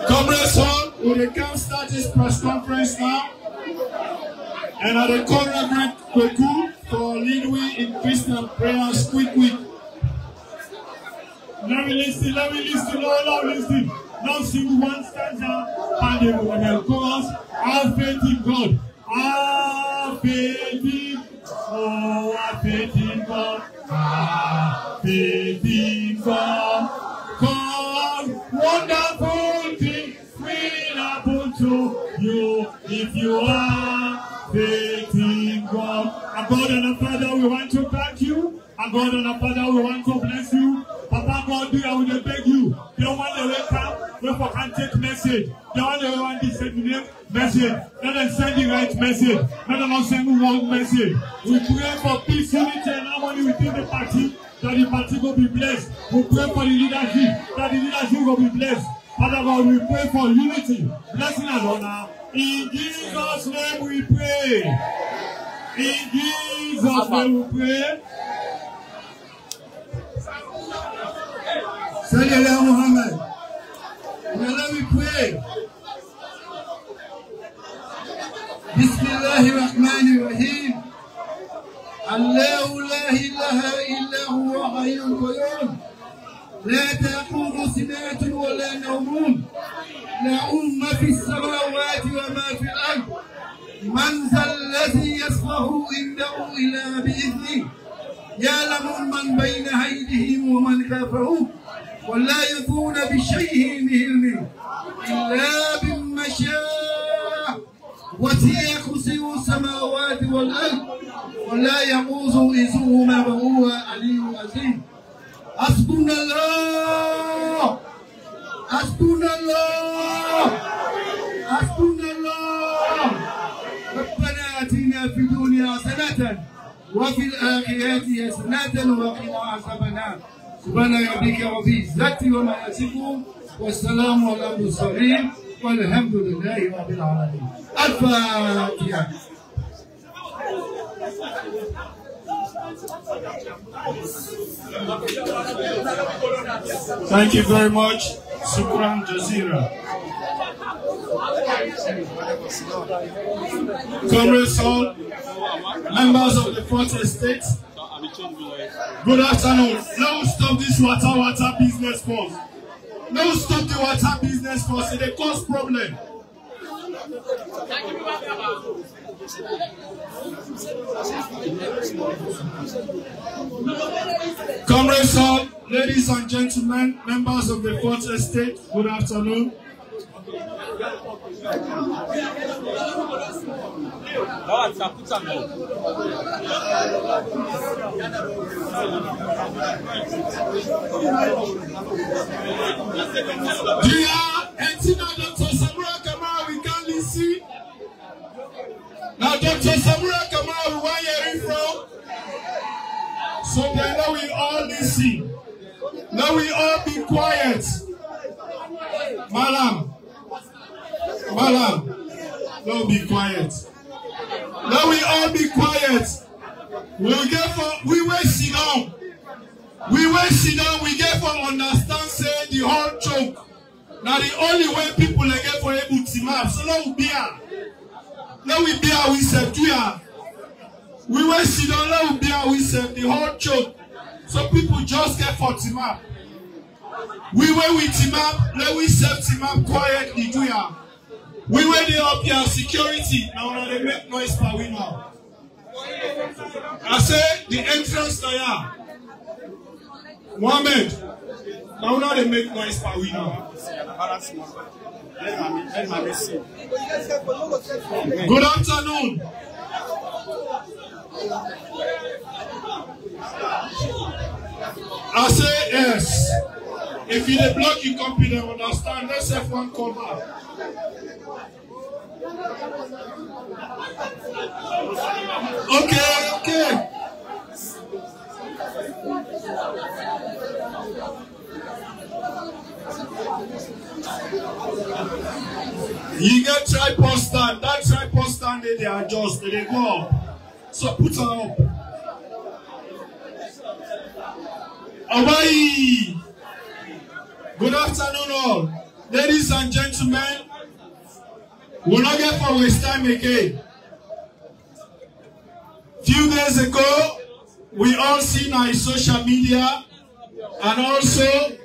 Comrades all, we can start this press conference now. And at the corner, great Kweku for lead we in Christian prayers, quick. Let me listen, listen. Now sing one stanza and they will chorus. Have faith in God. Have faith in God. Have faith in God. Have faith in God. God, wonderful things will happen to you if you are faith in God. Our God and our Father, we want to thank you. Our God and our Father, we want to bless you. Papa God, do I will beg you. Don't want to wake up, we can take message. Don't want to send message. Let us send the right message. Let us not send the wrong message. We pray for peace, unity, and harmony within the party, that the party will be blessed. We pray for the leadership, that the leadership will be blessed. Father God, we pray for unity, blessing and honor. In Jesus' name we pray. In Jesus' name we pray. Sallallahu Muhammad. Now we pray. Bismillahir Rahmanir Rahim. Allahu la ilaha illa huwa hayyul qayyum. لا تأخذه سنة ولا نوم له ما في السماوات وما في الأرض من ذا الذي يصفه عنده إلا بإذنه يعلم من بين أيديهم ومن خلفهم ولا يأتون بشيء من علمه إلا بما شاء وسع كرسيه السماوات والأرض ولا يئوده حفظهما وهو العلي العظيم. حسبنا الله حسبنا الله حسبنا الله. ربنا آتنا في الدنيا حسنة وفي الآخرة حسنة وقنا عذاب النار. سبحان ربك رب العزة وما يصفون والسلام على المرسلين والحمد لله رب العالمين. الفاتحة. Thank you very much, Shukran Jazira. Comrades all, members of the 4th Estate, good afternoon. Now stop this water business first. Now stop the water business first. It cause problem. Comrades all, ladies and gentlemen, members of the 4th Estate, good afternoon. Dr. Samura Kamara, we can't listen. Now, Dr. Samura Kamara, we want hearing from. So then now we all listen. Now we all be quiet. Malam, now be quiet. Now we all be quiet. We will sit down. We will sit down. We get for understand say the whole joke. Now the only way people get for able to map. So now we be here. Now we be here. We said here. We will sit down. Now we be here. We said the whole joke. So people just get for team up. We were with team up. Now we set team up quietly. Do ya? We were there up here security. Now they make noise for we now. I say the entrance there. Mohammed. Now they make noise for we now. Good afternoon. I say yes. If you dey block your company, understand. Let's have one come out. Okay. You get tripod stand. That tripod stand they adjust. They go up. So put her up. Away. Good afternoon all. Ladies and gentlemen, we'll not get for waste time again. Few days ago, we all seen our social media and also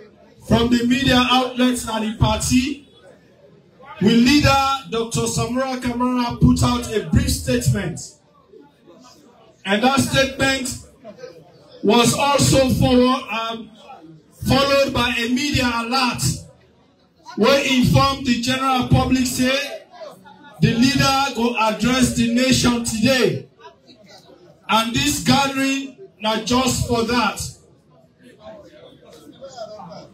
from the media outlets and the party, we leader Dr. Samura Kamara put out a brief statement. And that statement was also followed by a media alert where informed the general public say the leader will address the nation today. And this gathering not just for that.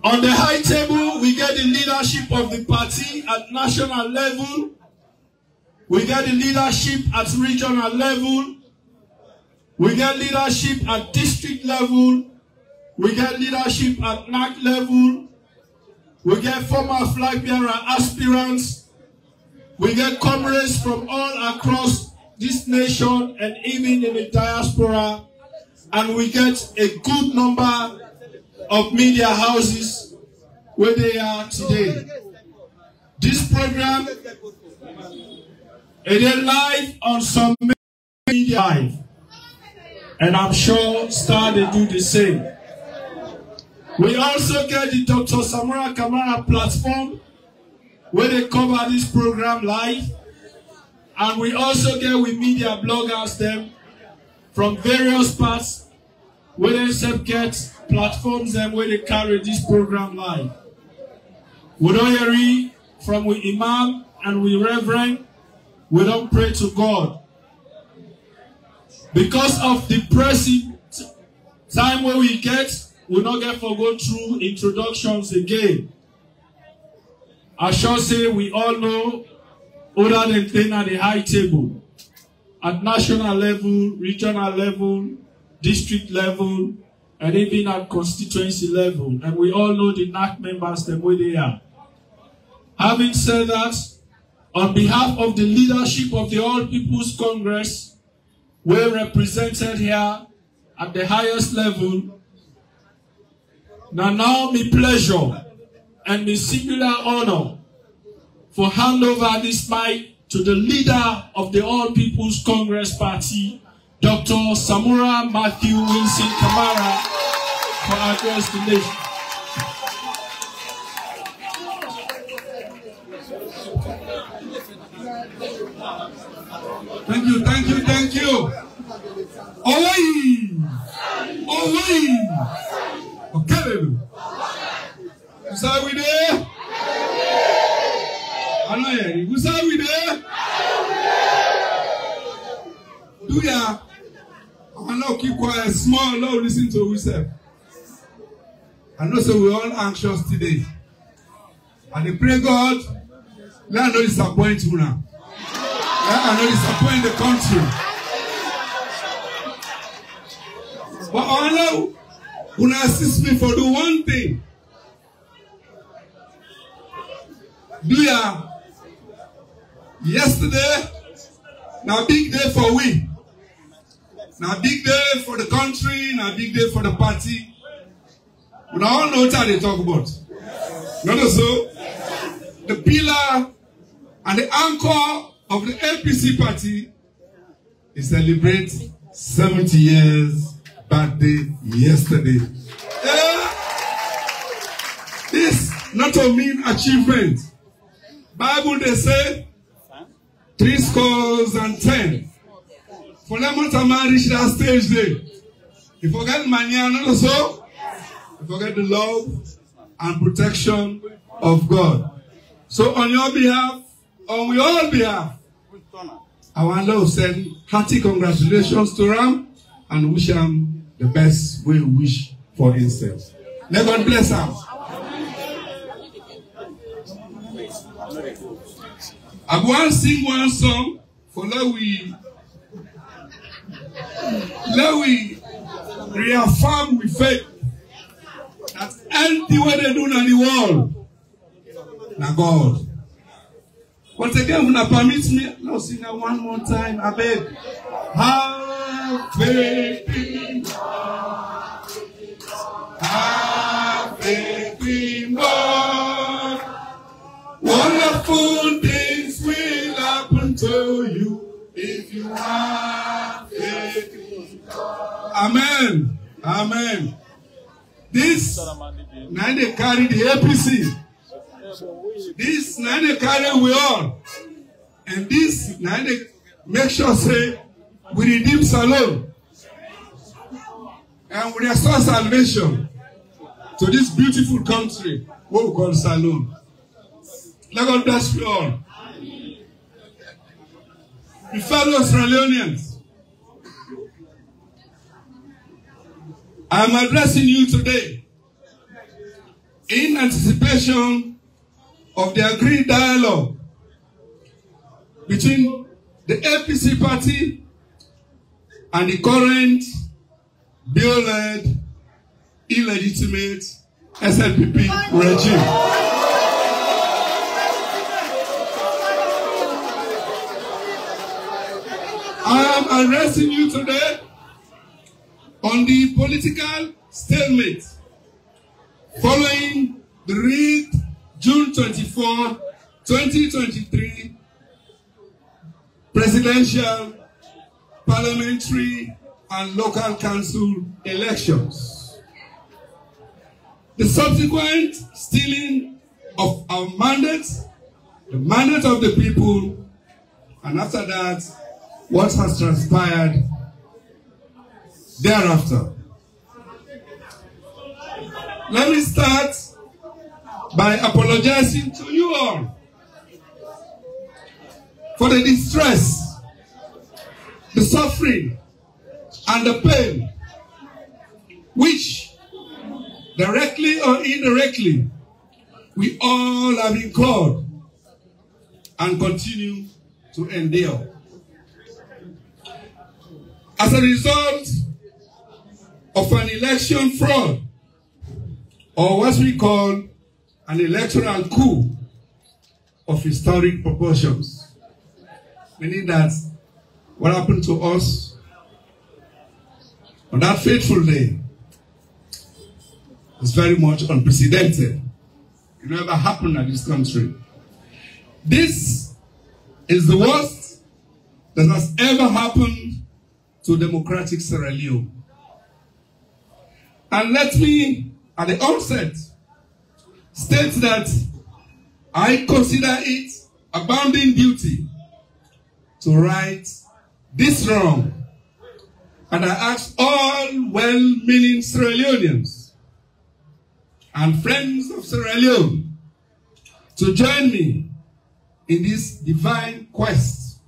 On the high table, we get the leadership of the party at national level. We get the leadership at regional level. We get leadership at district level. We get leadership at NAC level. We get former flag bearer aspirants. We get comrades from all across this nation and even in the diaspora. And we get a good number of media houses where they are today. This program is live on some media live. And I'm sure Star they do the same. We also get the Dr. Samura Kamara platform where they cover this program live. And we also get with media bloggers them from various parts where they self get platforms and where they carry this program live. We don't hear from we imam and we reverend, we don't pray to God. Because of the pressing time where we get, we not get to go through introductions again. I shall say we all know other than playing at the high table, at national level, regional level, district level, and even at constituency level. And we all know the NAC members, the way they are. Having said that, on behalf of the leadership of the All People's Congress, we're represented here at the highest level. Now me pleasure and me singular honor for hand over this mic to the leader of the All People's Congress Party, Dr. Samura Matthew Wilson Kamara, for address the nation. Thank you, thank you, thank you. Away! Away! Okay, who's are we there? I know you. Who's are we there? Do ya? I know keep quiet, small, low, listen to yourself. I know so we're all anxious today. And they pray God, let us not disappoint you now. Let us not disappoint the country. But I know you assist me for do one thing. Do ya? Yesterday, now big day for we. Now big day for the country, now big day for the party. We all know what they talk about. Not so. The pillar and the anchor of the APC party is celebrate 70 years birthday yesterday. This not a mean achievement. Bible they say 70. For them to reach that stage there. You forget money and also you forget the love and protection of God. So on your behalf, on we all behalf, I want to send hearty congratulations to Ram and wish him the best we wish for himself. Let God bless him. I want to sing one song for let we reaffirm with faith that anything what they do in the world, now God. But again, when I permit me, now sing that one more time. I beg. Have faith in God. Have faith in God. Wonderful things will happen to you if you have faith in God. Amen. Amen. This now they carry the APC. This now they carry we all. And this now they make sure say we redeem Salon. And we restore salvation to this beautiful country, what we call Salon. Let God bless you all. My fellow Australians, I am addressing you today in anticipation of the agreed dialogue between the APC party and the current bill-led, illegitimate SLPP regime. I am addressing you today on the political stalemate following the rigged June 24, 2023 presidential, parliamentary, and local council elections. The subsequent stealing of our mandates, the mandate of the people, and after that, what has transpired thereafter. Let me start by apologizing to you all for the distress, the suffering, and the pain which, directly or indirectly, we all have incurred and continue to endure. As a result of an election fraud, or what we call an electoral coup of historic proportions, meaning that what happened to us on that fateful day is very much unprecedented. It never happened in this country. This is the worst that has ever happened to democratic Sierra Leone. And let me, at the outset, state that I consider it a bounden duty to right this wrong. And I ask all well-meaning Sierra Leoneans and friends of Sierra Leone to join me in this divine quest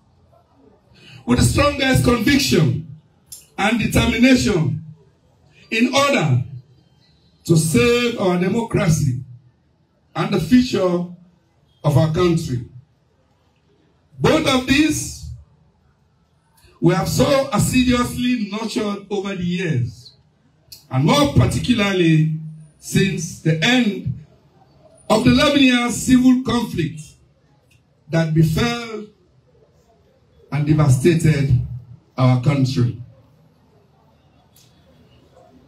with the strongest conviction and determination in order to save our democracy and the future of our country. Both of these we have so assiduously nurtured over the years, and more particularly since the end of the 11-year civil conflict that befell and devastated our country.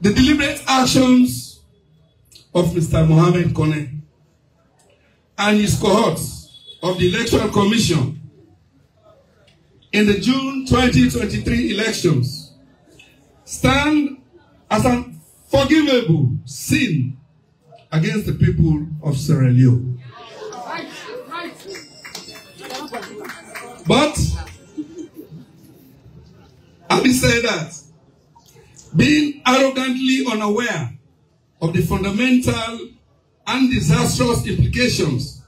The deliberate actions of Mr. Mohamed Kone and his cohorts of the Electoral Commission in the June 2023 elections stand as an unforgivable sin against the people of Sierra Leone. But having said that, being arrogantly unaware of the fundamental and disastrous implications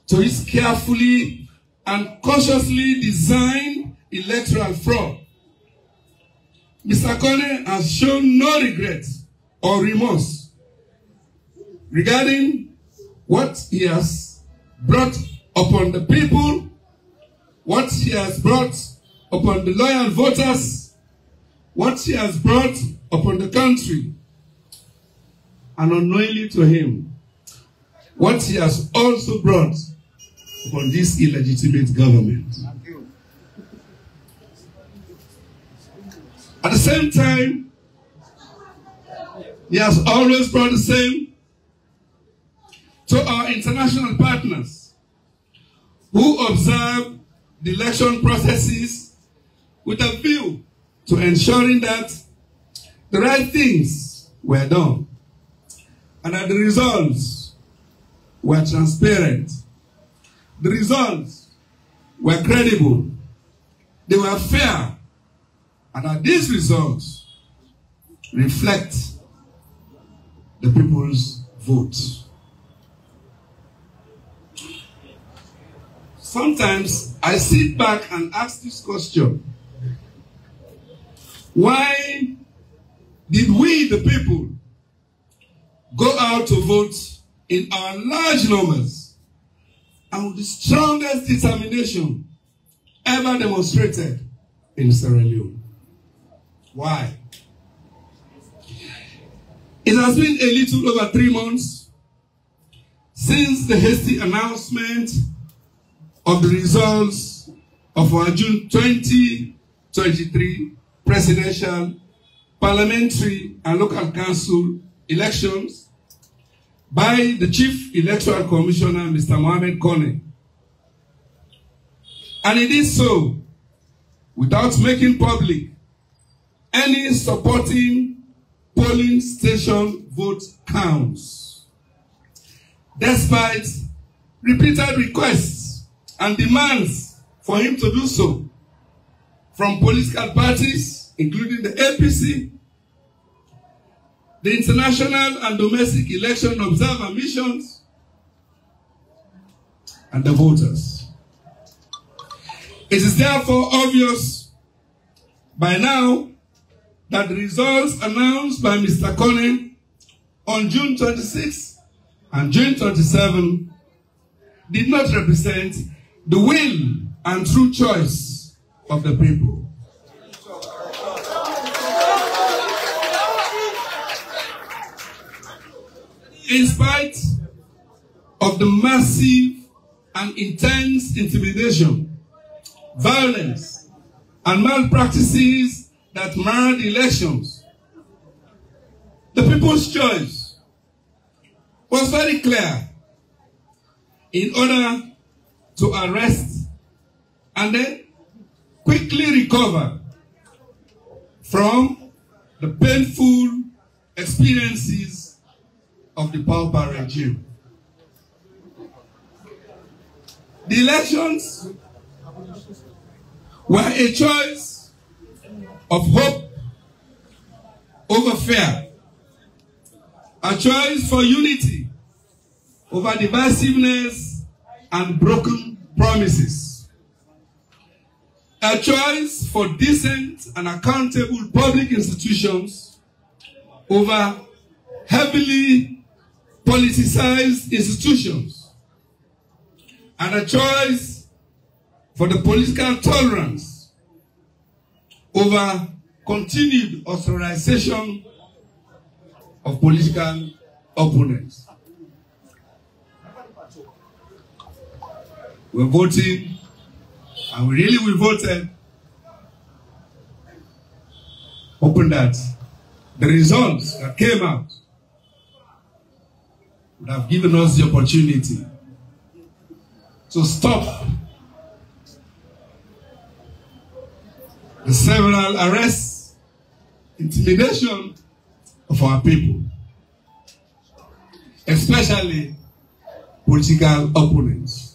to his carefully and cautiously designed electoral fraud, Mr. Kone has shown no regret or remorse regarding what he has brought upon the people, what he has brought upon the loyal voters, what he has brought upon the country, and unknowingly to him, what he has also brought upon this illegitimate government. At the same time, he has always brought the same to our international partners who observed the election processes with a view to ensuring that the right things were done and that the results were transparent. The results were credible, they were fair, and that these results reflect the people's vote. Sometimes I sit back and ask this question: why did we, the people, go out to vote in our large numbers and with the strongest determination ever demonstrated in Sierra Leone? Why? It has been a little over 3 months since the hasty announcement of the results of our June 2023 presidential, parliamentary, and local council elections by the Chief Electoral Commissioner, Mr. Mohammed Kone. And it did so without making public any supporting polling station vote counts, despite repeated requests and demands for him to do so from political parties, including the APC, the international and domestic election observer missions, and the voters. It is therefore obvious by now that the results announced by Mr. Kone on June 26 and June 27 did not represent the will and true choice of the people. In spite of the massive and intense intimidation, violence, and malpractices that marred elections, the people's choice was very clear: in order to arrest and then quickly recover from the painful experiences of the pauper regime. The elections were a choice of hope over fear, a choice for unity over divisiveness and broken promises, a choice for decent and accountable public institutions over heavily politicized institutions, and a choice for the political tolerance over continued authorization of political opponents. We're voting, and we really voted, hoping that the results that came out would have given us the opportunity to stop the several arrests, intimidation of our people, especially political opponents.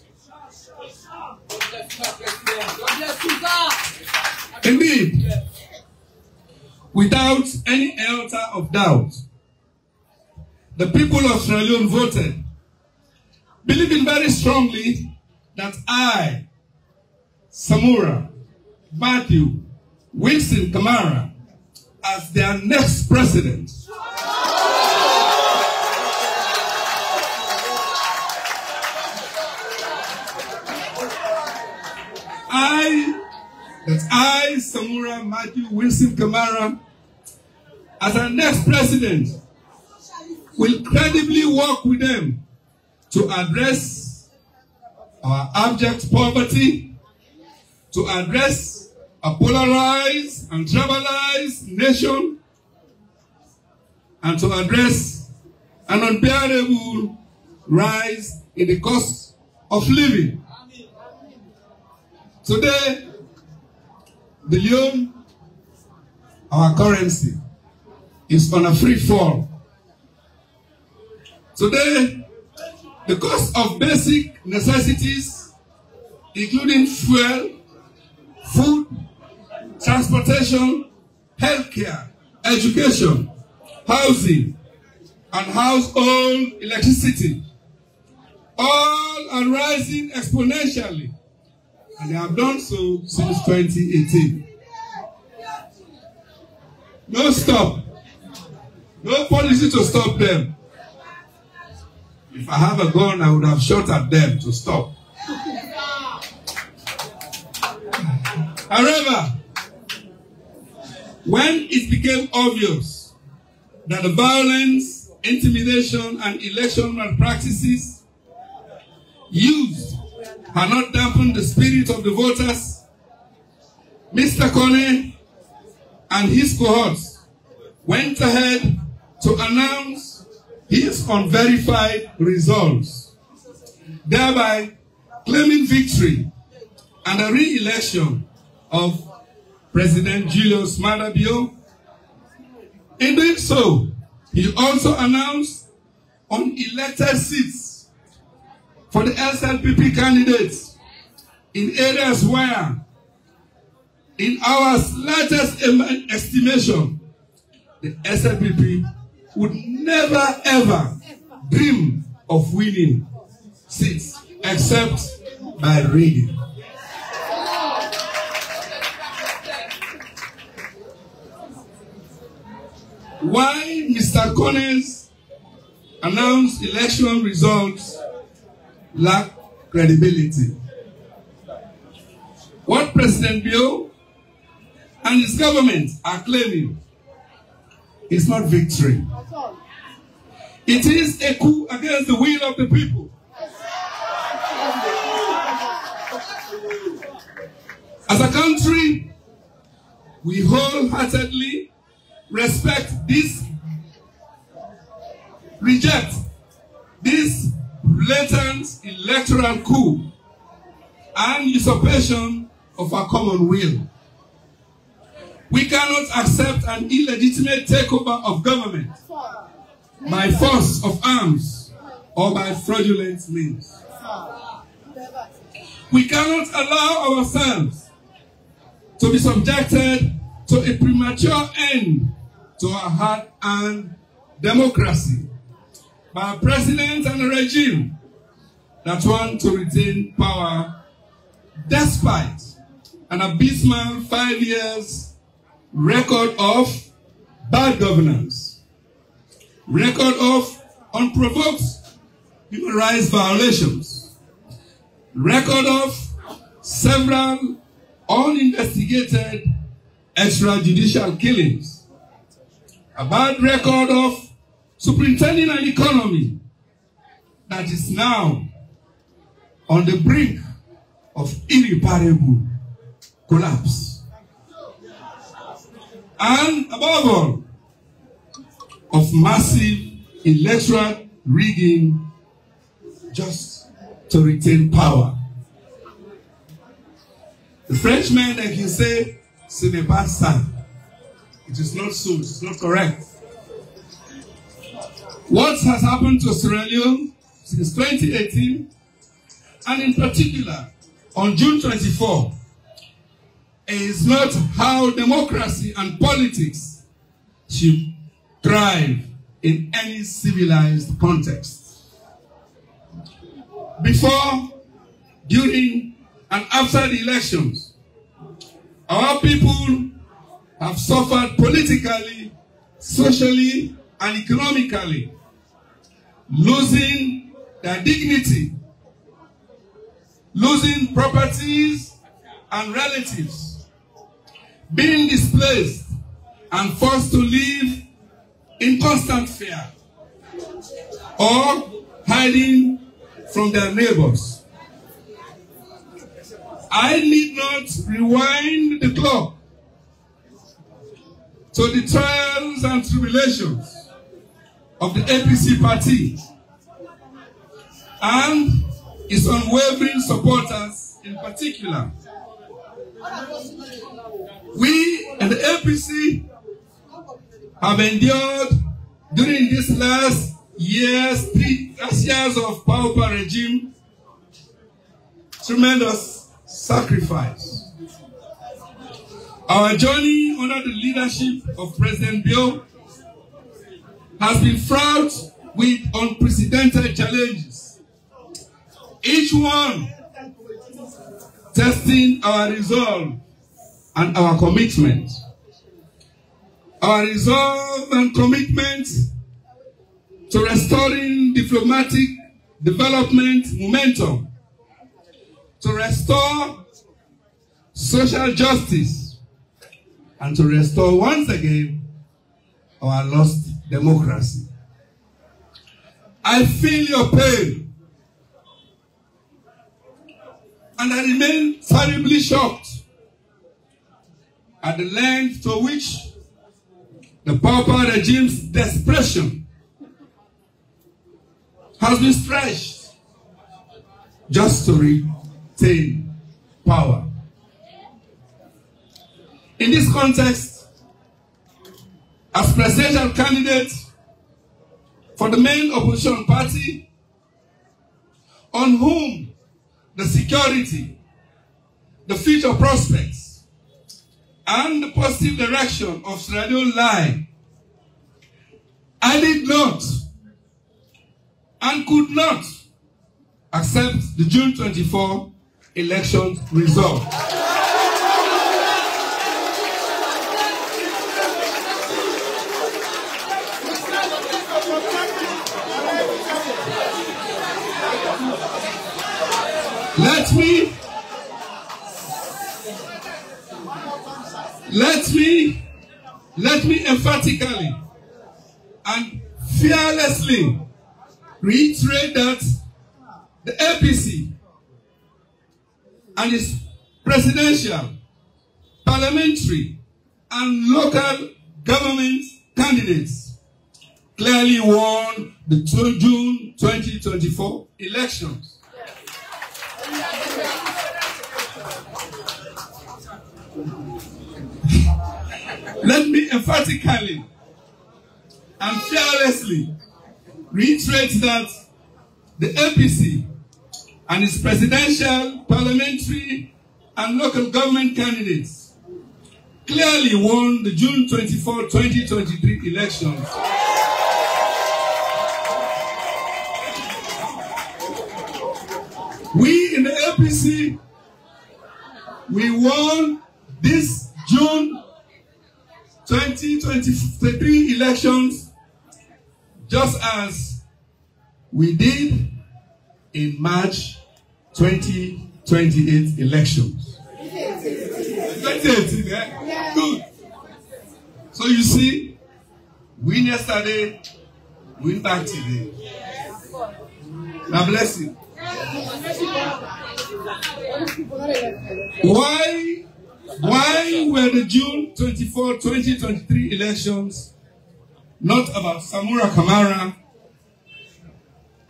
Indeed, without any iota of doubt, the people of Sierra Leone voted, believing very strongly that I, Samura, Matthew, Wilson Kamara, as their next president, I, Samura, Matthew, Wilson Kamara, as our next president, will credibly work with them to address our abject poverty, to address a polarized and tribalized nation, and to address an unbearable rise in the cost of living. Today, the Leone, our currency, is on a free fall. Today, the cost of basic necessities, including fuel, food, transportation, healthcare, education, housing, and household electricity, all are rising exponentially, and they have done so since 2018. No stop. No policy to stop them. If I have a gun, I would have shot at them to stop. However, when it became obvious that the violence, intimidation, and election malpractices used had not dampened the spirit of the voters, Mr. Kone and his cohorts went ahead to announce his unverified results, thereby claiming victory and a re-election of President Julius Maada Bio. In doing so, he also announced unelected seats for the SLPP candidates in areas where, in our slightest estimation, the SLPP would never ever dream of winning seats except by rigging. Why Mr. Kone's announced election results lack credibility? What President Bio and his government are claiming is not victory. It is a coup against the will of the people. As a country, we wholeheartedly reject this blatant electoral coup and usurpation of our common will. We cannot accept an illegitimate takeover of government by force of arms or by fraudulent means. We cannot allow ourselves to be subjected to a premature end to our hard-earned democracy by a president and a regime that want to retain power despite an abysmal 5 years record of bad governance, record of unprovoked human rights violations, record of several uninvestigated extrajudicial killings, a bad record of superintending an economy that is now on the brink of irreparable collapse. And above all, of massive electoral rigging just to retain power. The Frenchmen, they can say, ce n'est pas ça. It is not so, it is not correct. What has happened to Sierra Leone since 2018, and in particular on June 24, is not how democracy and politics should thrive in any civilized context. Before, during, and after the elections, our people have suffered politically, socially, and economically, losing their dignity, losing properties and relatives, being displaced and forced to live in constant fear or hiding from their neighbors. I need not rewind the clock to the trials and tribulations of the APC party and its unwavering supporters in particular, We and the APC have endured during these last years, 3 years of power regime, tremendous sacrifice. Our journey under the leadership of President Bio has been fraught with unprecedented challenges, each one testing our resolve and our commitment. Our resolve and commitment to restoring diplomatic development momentum, to restore social justice, and to restore once again our lost democracy. I feel your pain, and I remain terribly shocked at the length to which the Pauper regime's desperation has been stretched just to retain power. In this context, as presidential candidate for the main opposition party, on whom the security, the future prospects, and the positive direction of Sierra Leone lie, I did not and could not accept the June 24 election result. Let me emphatically and fearlessly reiterate that the APC and its presidential, parliamentary, and local government candidates clearly won the June 2024 elections. Let me emphatically and fearlessly reiterate that the APC and its presidential, parliamentary, and local government candidates clearly won the June 24, 2023 elections. We in the APC, we won this June 2023 elections just as we did in March 2028 elections. 2018, eh? Good. So you see, win yesterday, win back today. God bless you. Why were the June 24, 2023 elections not about Samura Kamara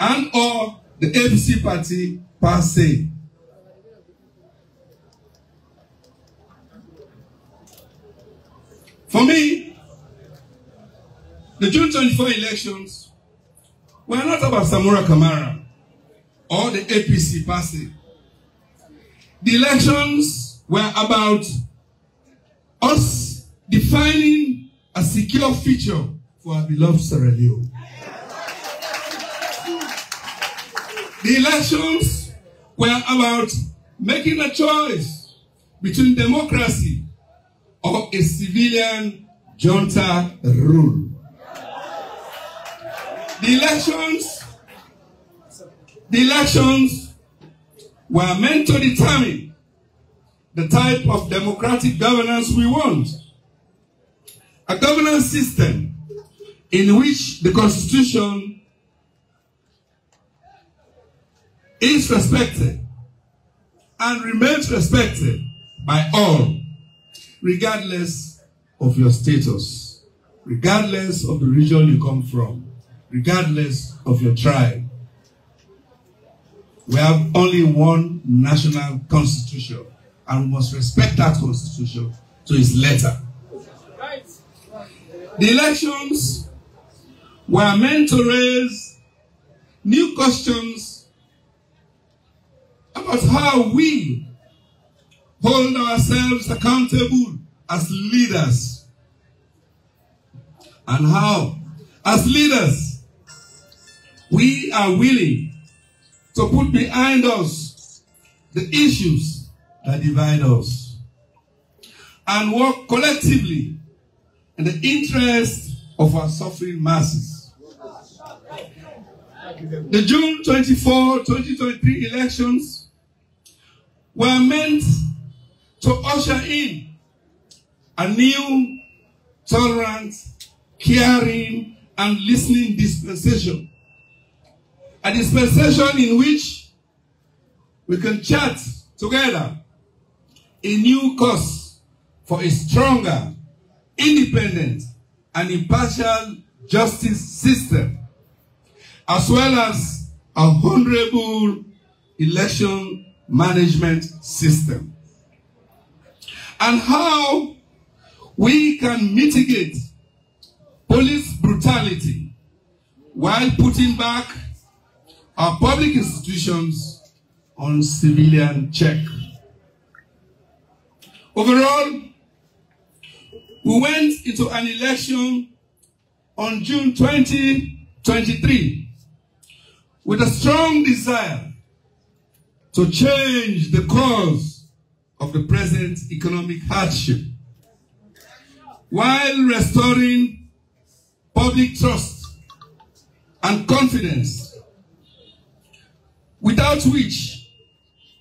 and or the APC party per se? For me, the June 24 elections were not about Samura Kamara or the APC per se. The elections were about us defining a secure future for our beloved Sierra Leone. The elections were about making a choice between democracy or a civilian junta rule. The elections were meant to determine the type of democratic governance we want. A governance system in which the Constitution is respected and remains respected by all, regardless of your status, regardless of the region you come from, regardless of your tribe. We have only one national constitution, and we must respect that constitution to its letter. The elections were meant to raise new questions about how we hold ourselves accountable as leaders, and how, as leaders, we are willing to put behind us the issues that divide us and work collectively in the interest of our suffering masses. The June 24, 2023 elections were meant to usher in a new, tolerant, caring, and listening dispensation. A dispensation in which we can chart together a new course for a stronger, independent, and impartial justice system, as well as a honorable election management system. And how we can mitigate police brutality while putting back our public institutions on civilian check. Overall, we went into an election on June 2023 with a strong desire to change the course of the present economic hardship while restoring public trust and confidence, without which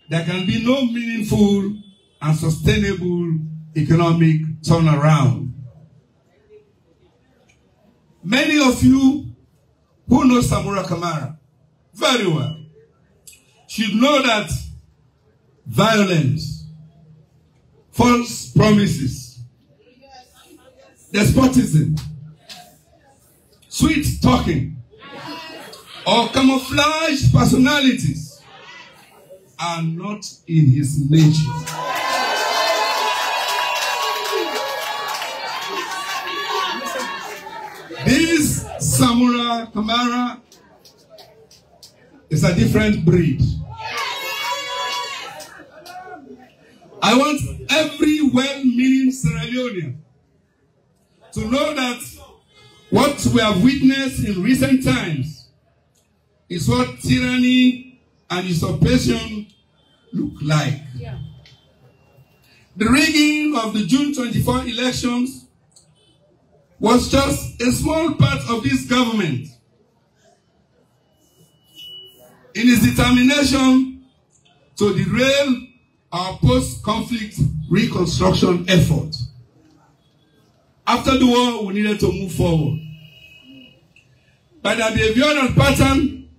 there can be no meaningful and sustainable economic turnaround. Many of you who know Samura Kamara very well should know that violence, false promises, despotism, sweet talking, or camouflage personalities are not in his nature. This Samura Kamara is a different breed. I want every well-meaning Sierra Leonean to know that what we have witnessed in recent times is what tyranny and usurpation look like. Yeah. The rigging of the June 24 elections was just a small part of this government in its determination to derail our post-conflict reconstruction effort. After the war, we needed to move forward. By their behavioral pattern,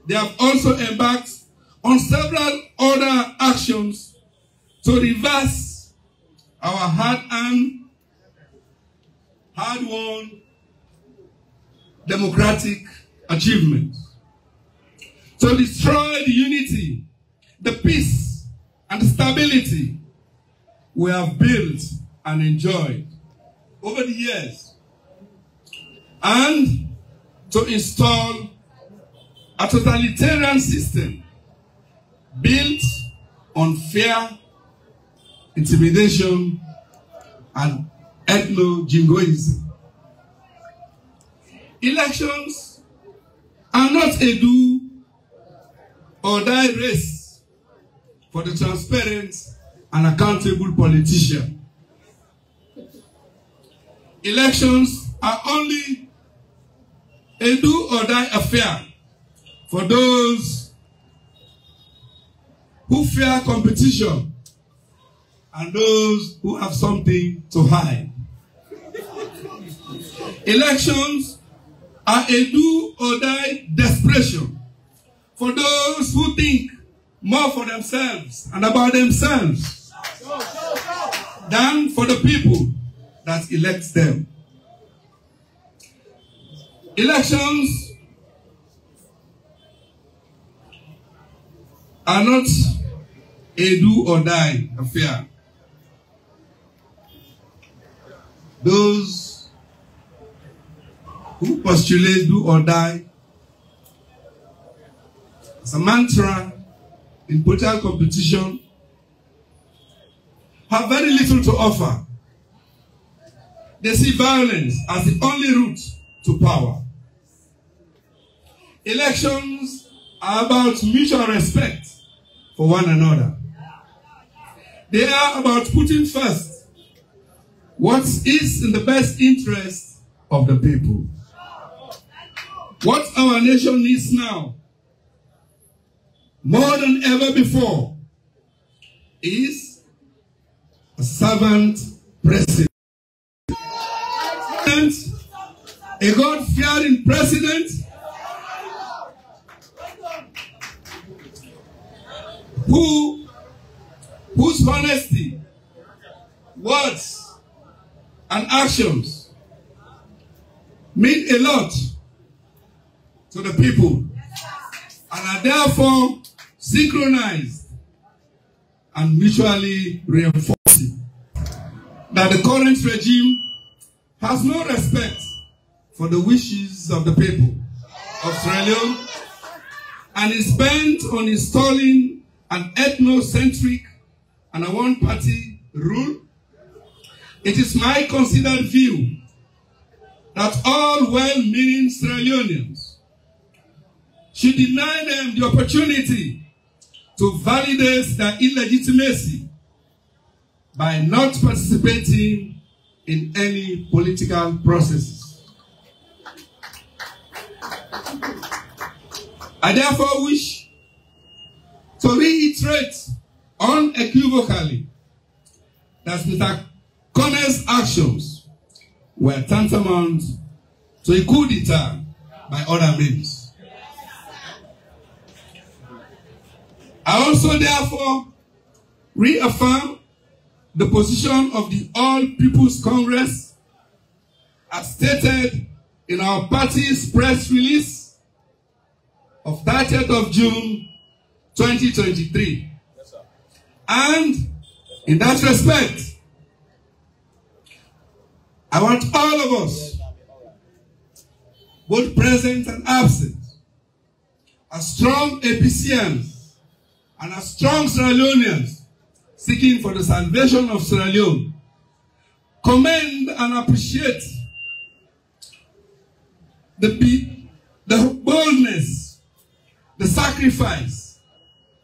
they have also embarked on several other actions to reverse our hard-earned, hard-won democratic achievements, to destroy the unity, the peace, and the stability we have built and enjoyed over the years, and to install a totalitarian system built on fear, intimidation, and ethno-jingoism. Elections are not a do or die race for the transparent and accountable politician. Elections are only a do or die affair for those who fear competition and those who have something to hide. Elections are a do or die desperation for those who think more for themselves and about themselves than for the people that elects them. Elections are not a do or die affair. Those who postulate do or die as a mantra in political competition have very little to offer. They see violence as the only route to power. Elections are about mutual respect for one another. They are about putting first what is in the best interest of the people. What our nation needs now, more than ever before, is a servant president. A God-fearing president whose honesty, words, and actions mean a lot to the people and are therefore synchronized and mutually reinforcing. That the current regime has no respect for the wishes of the people of Sierra Leone and is bent on installing an ethnocentric and a one-party rule. It is my considered view that all well-meaning Sierra Leoneans should deny them the opportunity to validate their illegitimacy by not participating in any political processes. I therefore wish to reiterate unequivocally that Mr. Connor's actions were tantamount to a coup d'etat by other means. I also therefore reaffirm the position of the All People's Congress as stated in our party's press release of 30th of June 2023. Yes, sir. And in that respect, I want all of us, both present and absent, as strong APCians and as strong Sierra Leoneans seeking for the salvation of Sierra Leone, commend and appreciate the boldness, the sacrifice,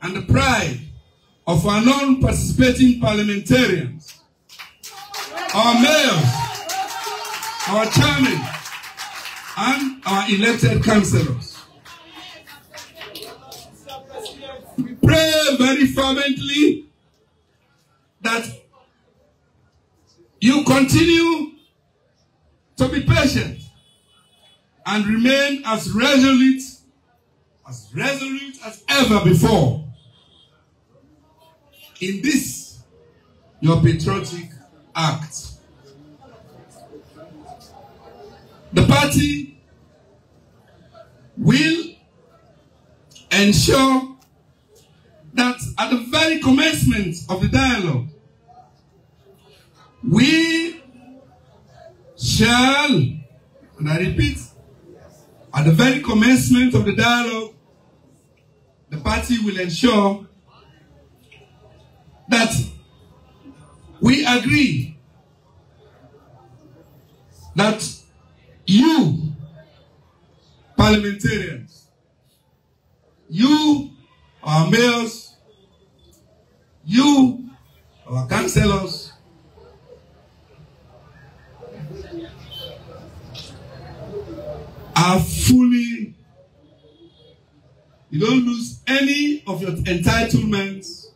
and the pride of our non-participating parliamentarians, our mayors, our chairmen, and our elected councillors. We pray very fervently that you continue to be patient and remain as resolute as ever before in this, your patriotic act. The party will ensure that at the very commencement of the dialogue, we shall, and I repeat, at the very commencement of the dialogue, the party will ensure that we agree that you, parliamentarians, you, our mayors, you, our councillors, are fully, you don't lose any of your entitlements,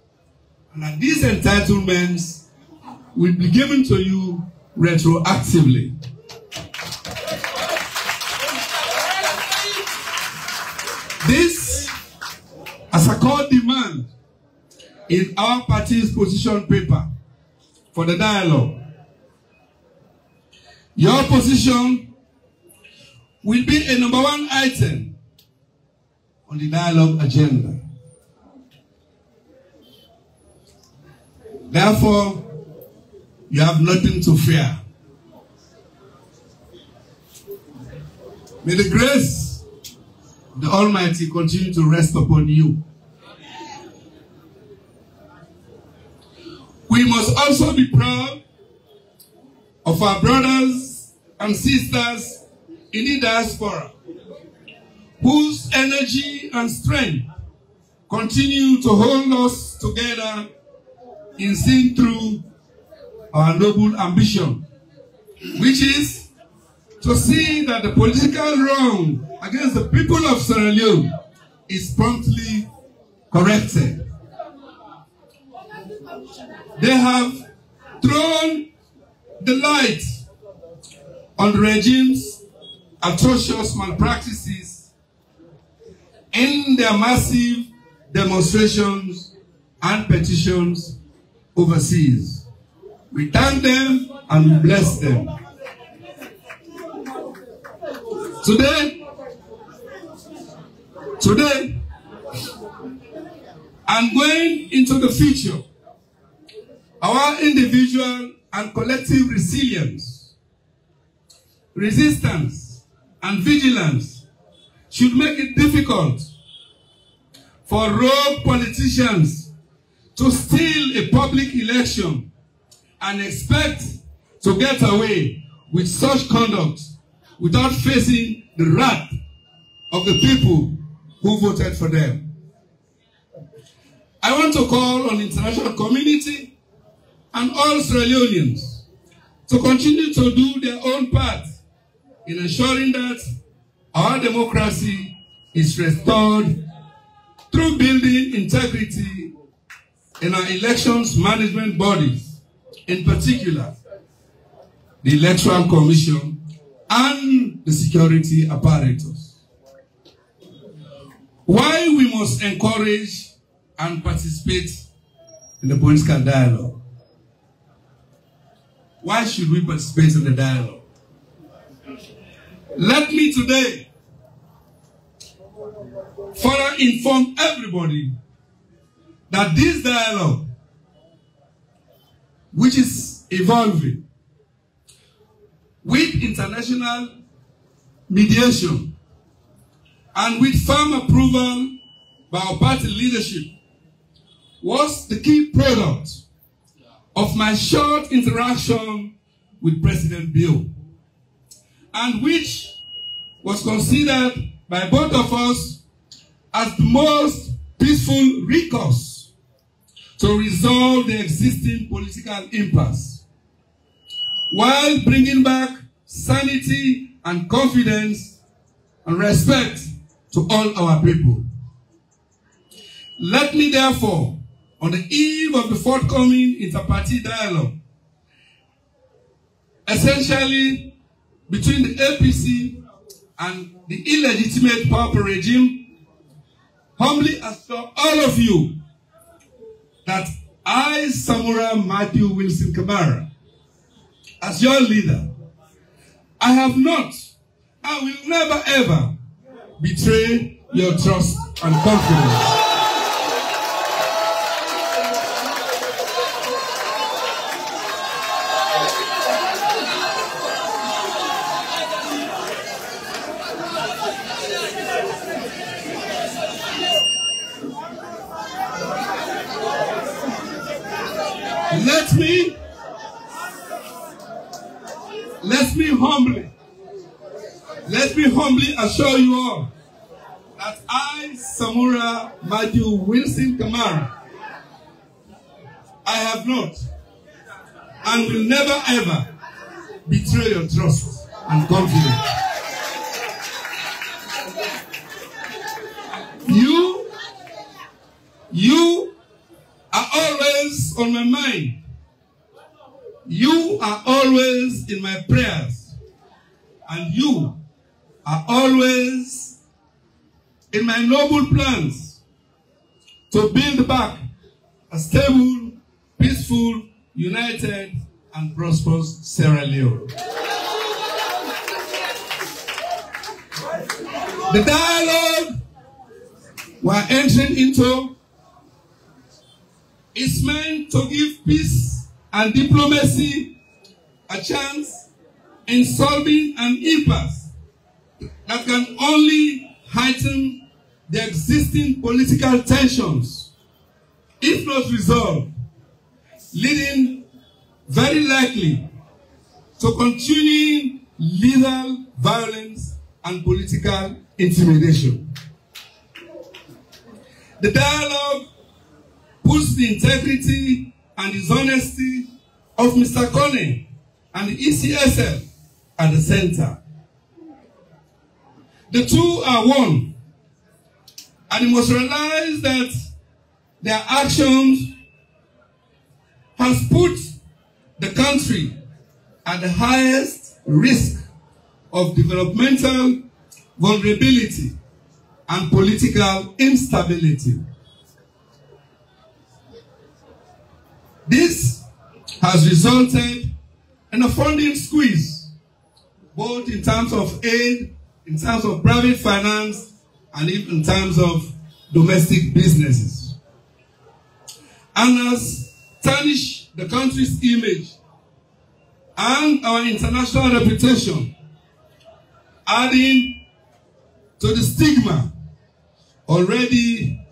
and that these entitlements will be given to you retroactively. This, as a core demand in our party's position paper for the dialogue. Your position will be a number one item on the dialogue agenda. Therefore, you have nothing to fear. May the grace of the Almighty continue to rest upon you. We must also be proud of our brothers and sisters in the diaspora, whose energy and strength continue to hold us together in seeing through our noble ambition, which is to see that the political wrong against the people of Sierra Leone is promptly corrected. They have thrown the light on the regime's atrocious malpractices in their massive demonstrations and petitions overseas. We thank them and we bless them. Today, and going into the future, our individual and collective resilience, resistance, and vigilance should make it difficult for rogue politicians to steal a public election and expect to get away with such conduct without facing the wrath of the people who voted for them. I want to call on the international community and all Sierra Leoneans to continue to do their own part in ensuring that our democracy is restored through building integrity in our elections management bodies, in particular the Electoral Commission and the security apparatus. Why we must encourage and participate in the political dialogue? Why should we participate in the dialogue? Let me today further inform everybody that this dialogue, which is evolving with international mediation and with firm approval by our party leadership, was the key product of my short interaction with President Bill, and which was considered by both of us as the most peaceful recourse to resolve the existing political impasse, while bringing back sanity and confidence and respect to all our people. Let me therefore, on the eve of the forthcoming inter-party dialogue, essentially between the APC and the illegitimate powerful regime, humbly assure all of you that I, Samura Matthew Wilson Kamara, as your leader, I have not, I will never ever betray your trust and confidence. Let me humbly assure you all that I, Samura Matthew Wilson Kamara, I have not and will never ever betray your trust and confidence. You are always on my mind. You are always in my prayers. And you are always in my noble plans to build back a stable, peaceful, united, and prosperous Sierra Leone. The dialogue we're entering into is meant to give peace and diplomacy a chance in solving an impasse that can only heighten the existing political tensions, if not resolved, leading very likely to continuing lethal violence and political intimidation. The dialogue puts the integrity and dishonesty of Mr. Kone and the ECSL at the center. The two are one, and you must realize that their actions has put the country at the highest risk of developmental vulnerability and political instability. This has resulted in a funding squeeze, both in terms of aid, in terms of private finance, and even in terms of domestic businesses, and has tarnished the country's image and our international reputation, adding to the stigma already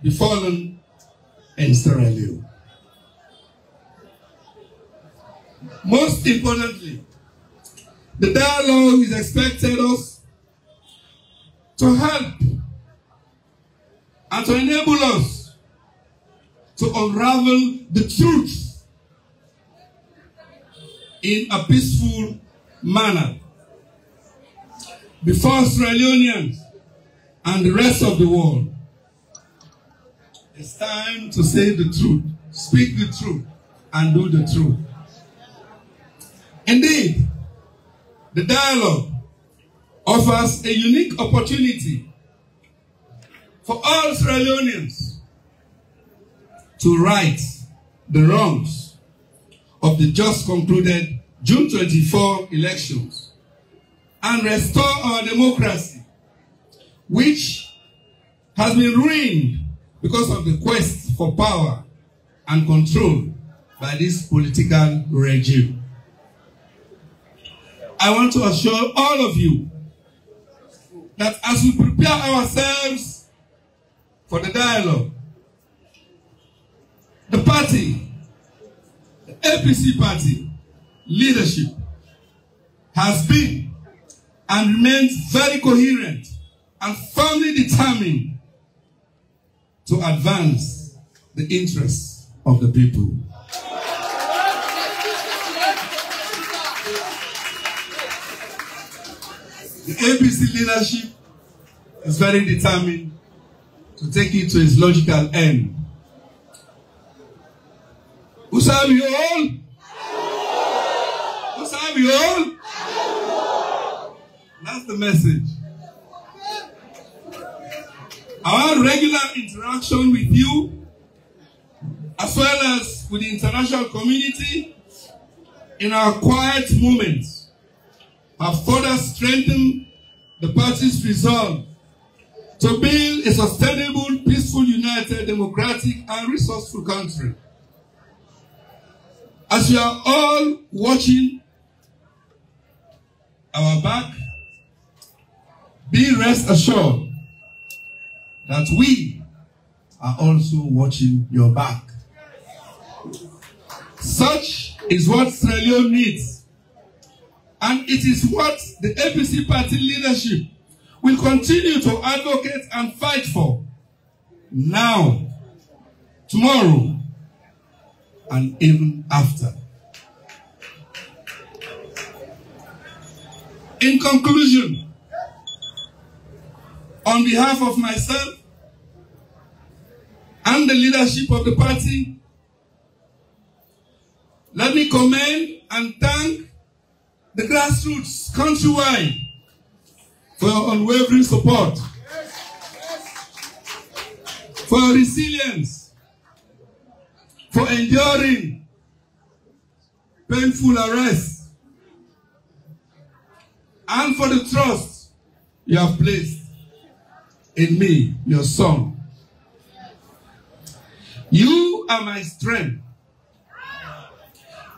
befallen in Sierra Leone. Most importantly, the dialogue is expected us to help and to enable us to unravel the truth in a peaceful manner before Sierra Leoneans and the rest of the world. It's time to say the truth, speak the truth, and do the truth. Indeed, the dialogue offers a unique opportunity for all Sierra Leoneans to right the wrongs of the just concluded June 24 elections and restore our democracy, which has been ruined because of the quest for power and control by this political regime. I want to assure all of you that as we prepare ourselves for the dialogue, the party, the APC party leadership has been and remains very coherent and firmly determined to advance the interests of the people. The APC leadership is very determined to take it to its logical end. Usabi all? Usabi all? That's the message. Our regular interaction with you, as well as with the international community, in our quiet moments, have further strengthened the party's resolve to build a sustainable, peaceful, united, democratic, and resourceful country. As you are all watching our back, be rest assured that we are also watching your back. Such is what Sierra Leone needs. And it is what the APC party leadership will continue to advocate and fight for now, tomorrow, and even after. In conclusion, on behalf of myself and the leadership of the party, let me commend and thank the grassroots countrywide for your unwavering support, for your resilience, for enduring painful arrests, and for the trust you have placed in me, your son. You You are my strength.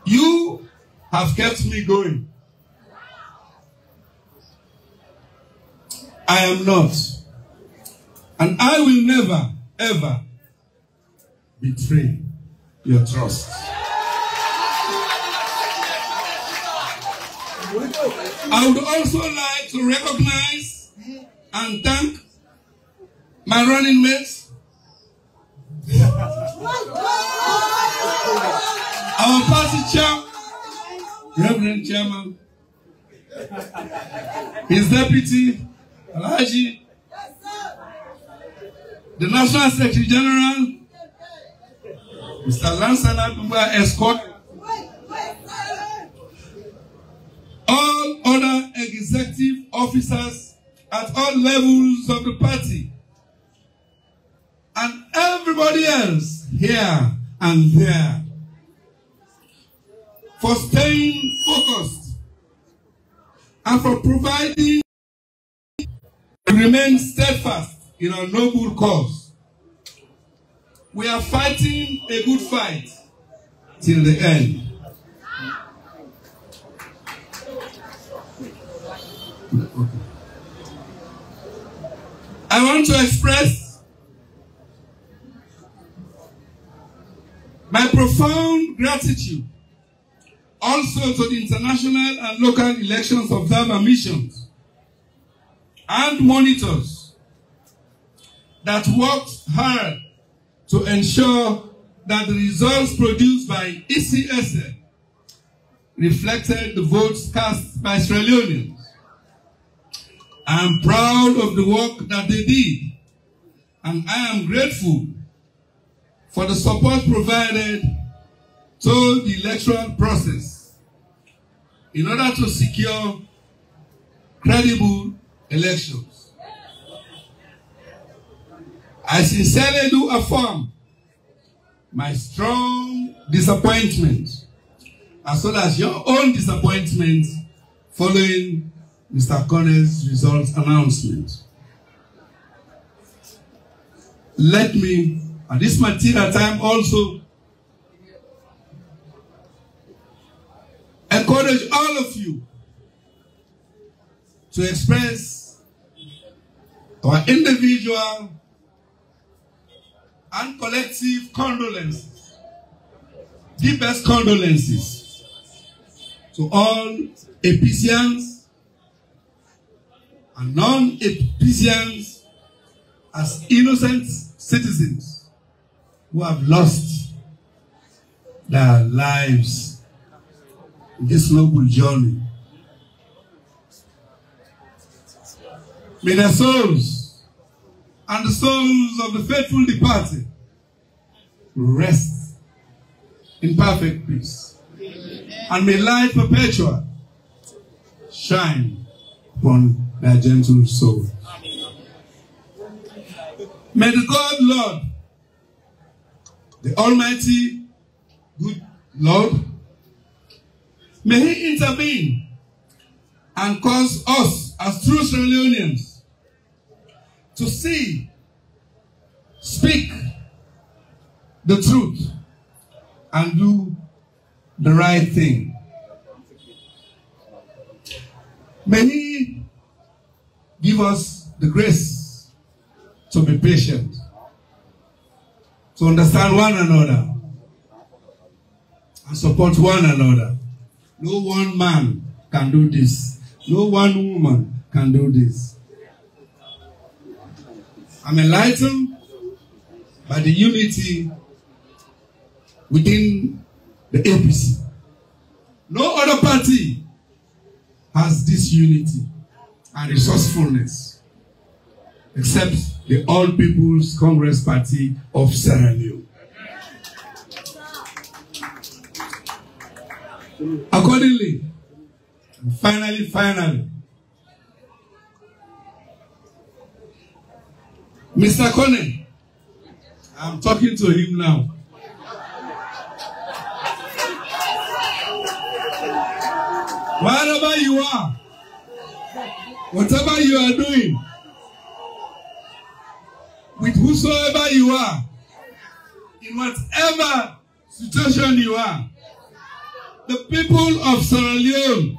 You have kept me going. I am not, and I will never, ever betray your trust. I would also like to recognize and thank my running mates, our party chair, Reverend Chairman, his deputy, Alhaji, the National Secretary General, Mr. Lansana Dumba Escort, all other executive officers at all levels of the party, and everybody else here and there, for staying focused and for providing to remain steadfast in our noble cause. We are fighting a good fight till the end. I want to express my profound gratitude also to the international and local elections observer missions and monitors that worked hard to ensure that the results produced by ECSL reflected the votes cast by Sierra Leoneans. I am proud of the work that they did, and I am grateful for the support provided to the electoral process in order to secure credible elections. I sincerely do affirm my strong disappointment, as well as your own disappointment following Mr. Connor's results announcement. Let me, at this material time, also encourage all of you to express our individual and collective condolences, deepest condolences to all APCians and non-APCians as innocent citizens who have lost their lives in this noble journey. May their souls and the souls of the faithful departed rest in perfect peace. And may light perpetual shine upon their gentle soul. May the God Lord, the Almighty good Lord, may He intervene and cause us as true Sierra Leoneans to see, speak the truth, and do the right thing. May He give us the grace to be patient, to understand one another, and support one another. No one man can do this. No one woman can do this. I'm enlightened by the unity within the APC. No other party has this unity and resourcefulness except the All People's Congress Party of Sierra Leone. Accordingly, and finally, Mr. Kone, I'm talking to him now. Wherever you are, whatever you are doing, with whosoever you are, in whatever situation you are. The people of Sierra Leone,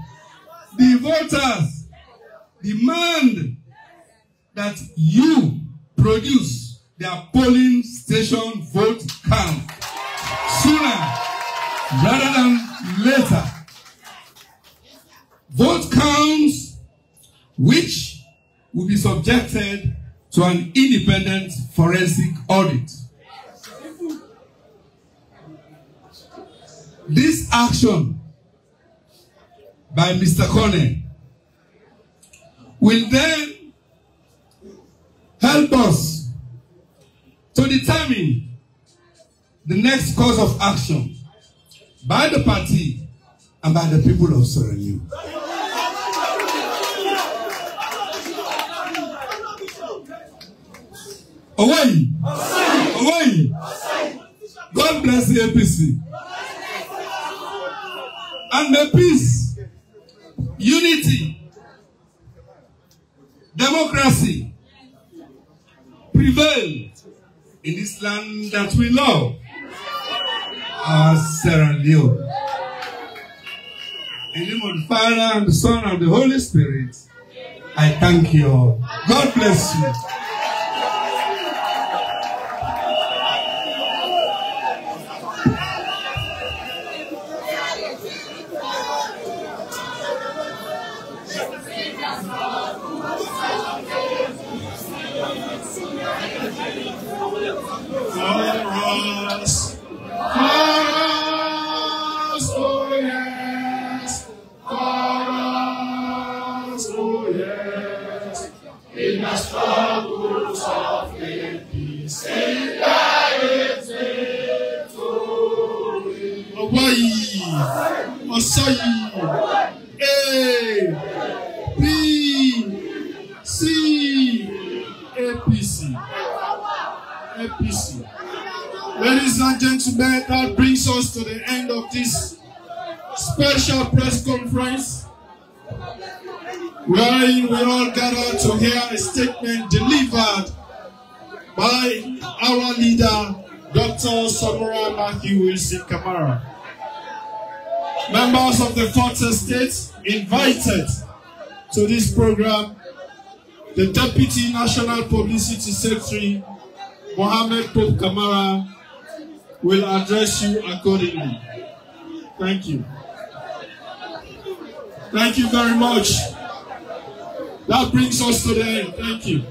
the voters, demand that you produce their polling station vote count sooner rather than later. Vote counts which will be subjected to an independent forensic audit. This action by Mr. Kone will then help us to determine the next course of action by the party and by the people of Sierra Leone. Away! Away! God bless the APC. And may peace, unity, democracy prevail in this land that we love, our Sierra Leone. In the name of the Father, and the Son, and the Holy Spirit, I thank you all. God bless you. In the struggles of APC, Hawaii, Masai, APC, APC. Ladies and gentlemen, that brings us to the end of this special press conference, wherein we all gather to hear a statement delivered by our leader, Dr. Samura Kamara. Members of the Fourth Estate invited to this program, the Deputy National Publicity Secretary, Mohammed Pope Kamara, will address you accordingly. Thank you. Thank you very much. That brings us to the end. Thank you.